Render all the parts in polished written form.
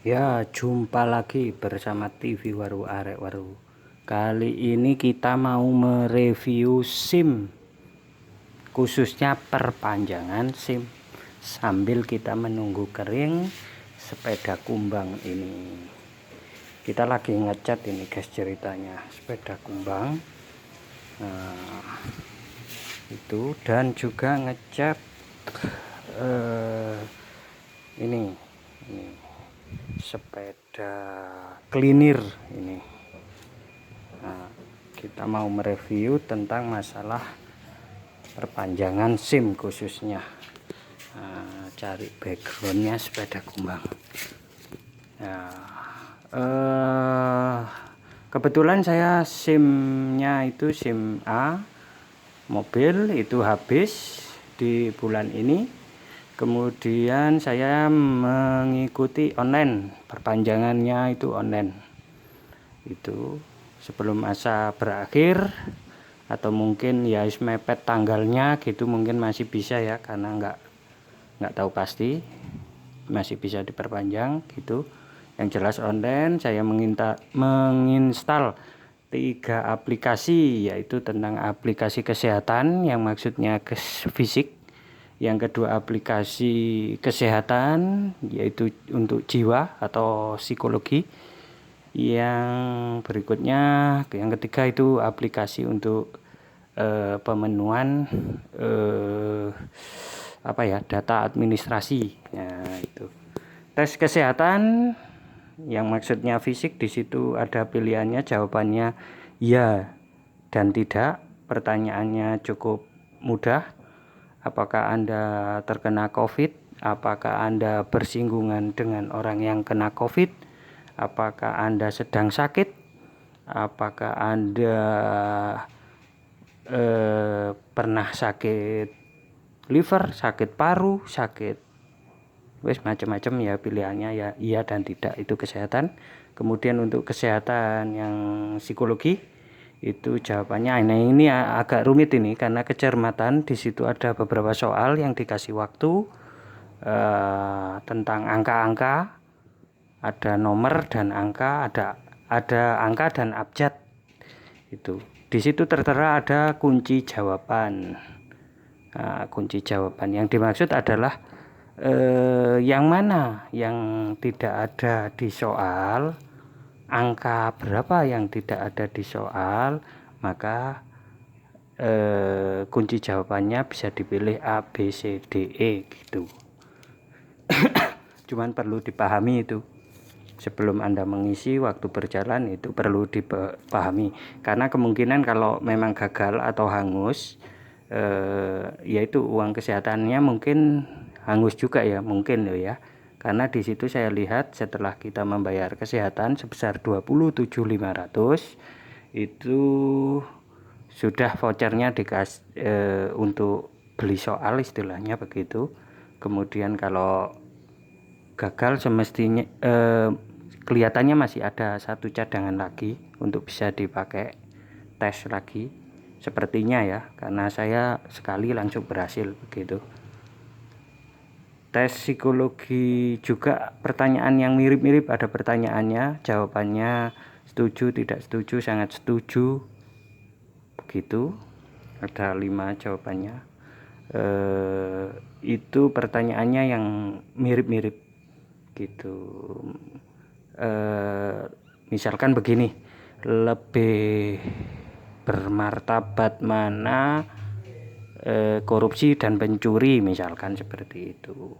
Ya, jumpa lagi bersama TV Waru Arek Waru. Kali ini kita mau mereview SIM, khususnya perpanjangan SIM, sambil kita menunggu kering sepeda kumbang ini. Kita lagi ngecat ini guys, ceritanya sepeda kumbang. Nah, itu dan juga ngecat ini sepeda cleaner ini. Nah, kita mau mereview tentang masalah perpanjangan SIM khususnya. Nah, cari backgroundnya sepeda kumbang. Nah, kebetulan saya SIM-nya itu SIM A mobil itu habis di bulan ini. Kemudian saya mengikuti online, perpanjangannya itu online. Itu sebelum masa berakhir atau mungkin ya mepet tanggalnya gitu, mungkin masih bisa ya, karena nggak tahu pasti masih bisa diperpanjang gitu. Yang jelas online saya menginstal 3 aplikasi, yaitu tentang aplikasi kesehatan yang maksudnya fisik. Yang kedua aplikasi kesehatan, yaitu untuk jiwa atau psikologi. Yang berikutnya, yang ketiga itu aplikasi untuk pemenuhan data administrasi. Nah, itu tes kesehatan yang maksudnya fisik, di situ ada pilihannya, jawabannya ya dan tidak. Pertanyaannya cukup mudah. Apakah Anda terkena COVID? Apakah Anda bersinggungan dengan orang yang kena COVID? Apakah Anda sedang sakit? Apakah Anda pernah sakit liver, sakit paru, sakit macam-macam ya, pilihannya ya iya dan tidak, itu kesehatan. Kemudian untuk kesehatan yang psikologi itu jawabannya, nah ini agak rumit ini karena kecermatan. Di situ ada beberapa soal yang dikasih waktu tentang angka-angka, ada nomor dan angka, ada angka dan abjad. Itu di situ tertera ada kunci jawaban. Nah, kunci jawaban yang dimaksud adalah yang mana yang tidak ada di soal, angka berapa yang tidak ada di soal, maka kunci jawabannya bisa dipilih A, B, C, D, E gitu. Cuman perlu dipahami itu sebelum Anda mengisi, waktu berjalan itu perlu dipahami, karena kemungkinan kalau memang gagal atau hangus, yaitu uang kesehatannya mungkin hangus juga ya, mungkin loh ya. Karena di situ saya lihat setelah kita membayar kesehatan sebesar 27.500 itu sudah vouchernya dikasih untuk beli soal, istilahnya begitu. Kemudian kalau gagal semestinya kelihatannya masih ada 1 cadangan lagi untuk bisa dipakai tes lagi sepertinya ya, karena saya sekali langsung berhasil begitu. Tes psikologi juga pertanyaan yang mirip-mirip, ada pertanyaannya, jawabannya setuju, tidak setuju, sangat setuju begitu. Ada 5 jawabannya. Itu pertanyaannya yang mirip-mirip gitu. Misalkan begini, lebih bermartabat mana korupsi dan pencuri, misalkan seperti itu.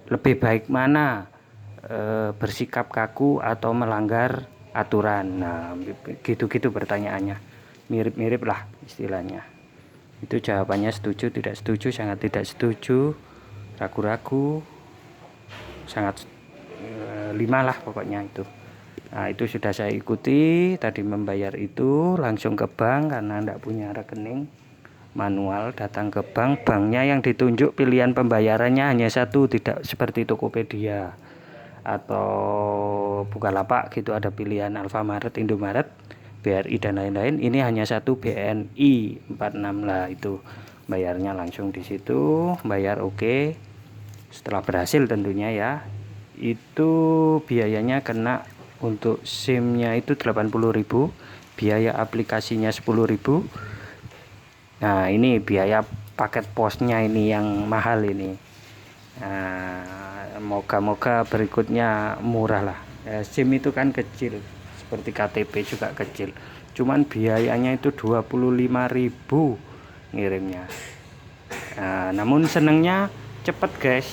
Lebih baik mana bersikap kaku atau melanggar aturan. Nah, gitu-gitu pertanyaannya, mirip-mirip lah istilahnya. Itu jawabannya setuju, tidak setuju, sangat tidak setuju, ragu-ragu, sangat 5 lah pokoknya itu. Nah, itu sudah saya ikuti. Tadi membayar itu langsung ke bank karena tidak punya rekening, manual datang ke bank. Banknya yang ditunjuk pilihan pembayarannya hanya satu, tidak seperti Tokopedia atau Bukalapak gitu, ada pilihan Alfamaret, Indomaret, BRI dan lain-lain. Ini hanya satu, BNI 46 lah. Itu bayarnya langsung di situ, bayar oke. Setelah berhasil tentunya ya, itu biayanya kena untuk SIM-nya itu 80.000, biaya aplikasinya 10.000. Nah, ini biaya paket posnya ini yang mahal ini. Nah, moga-moga berikutnya murah lah. SIM itu kan kecil, seperti KTP juga kecil. Cuman biayanya itu 25.000 ngirimnya. Nah, namun senengnya cepet guys,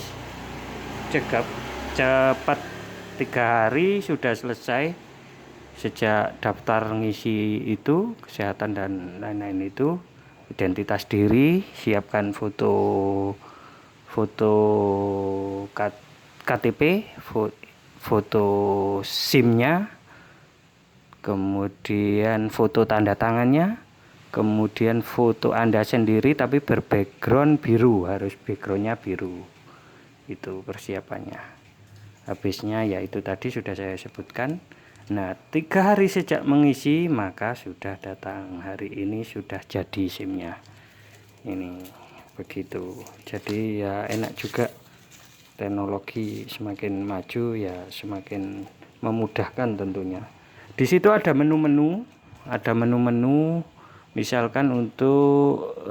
cepat 3 hari sudah selesai. Sejak daftar ngisi itu kesehatan dan lain-lain itu, identitas diri, siapkan foto KTP, foto SIM-nya, kemudian foto tanda tangannya, kemudian foto Anda sendiri tapi berbackground biru, harus backgroundnya biru. Itu persiapannya. Habisnya ya itu tadi sudah saya sebutkan. Nah, 3 hari sejak mengisi maka sudah datang, hari ini sudah jadi SIM-nya. Ini begitu. Jadi ya enak juga, teknologi semakin maju ya semakin memudahkan tentunya. Di situ ada menu-menu, misalkan untuk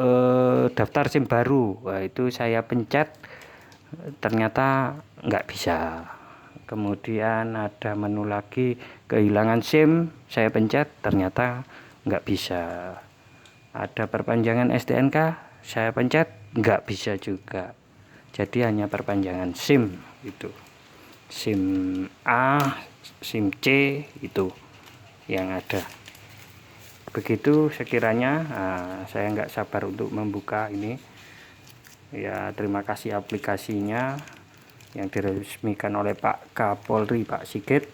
daftar SIM baru. Wah, itu saya pencet ternyata nggak bisa. Kemudian ada menu lagi kehilangan SIM, saya pencet ternyata nggak bisa. Ada perpanjangan STNK, saya pencet nggak bisa juga. Jadi hanya perpanjangan SIM itu, SIM A, SIM C itu yang ada. Begitu sekiranya. Saya nggak sabar untuk membuka ini ya. Terima kasih aplikasinya yang diresmikan oleh Pak Kapolri, Pak Sigit.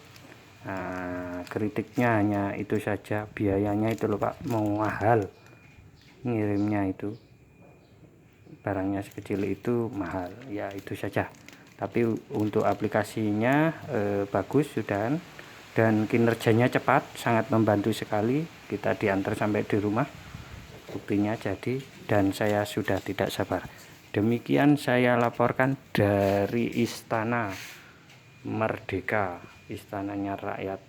Kritiknya hanya itu saja, biayanya itu loh Pak, mau mahal ngirimnya, itu barangnya sekecil itu mahal ya, itu saja. Tapi untuk aplikasinya bagus sudah, dan kinerjanya cepat, sangat membantu sekali. Kita diantar sampai di rumah, buktinya jadi, dan saya sudah tidak sabar. Demikian saya laporkan dari Istana Merdeka, istananya rakyat.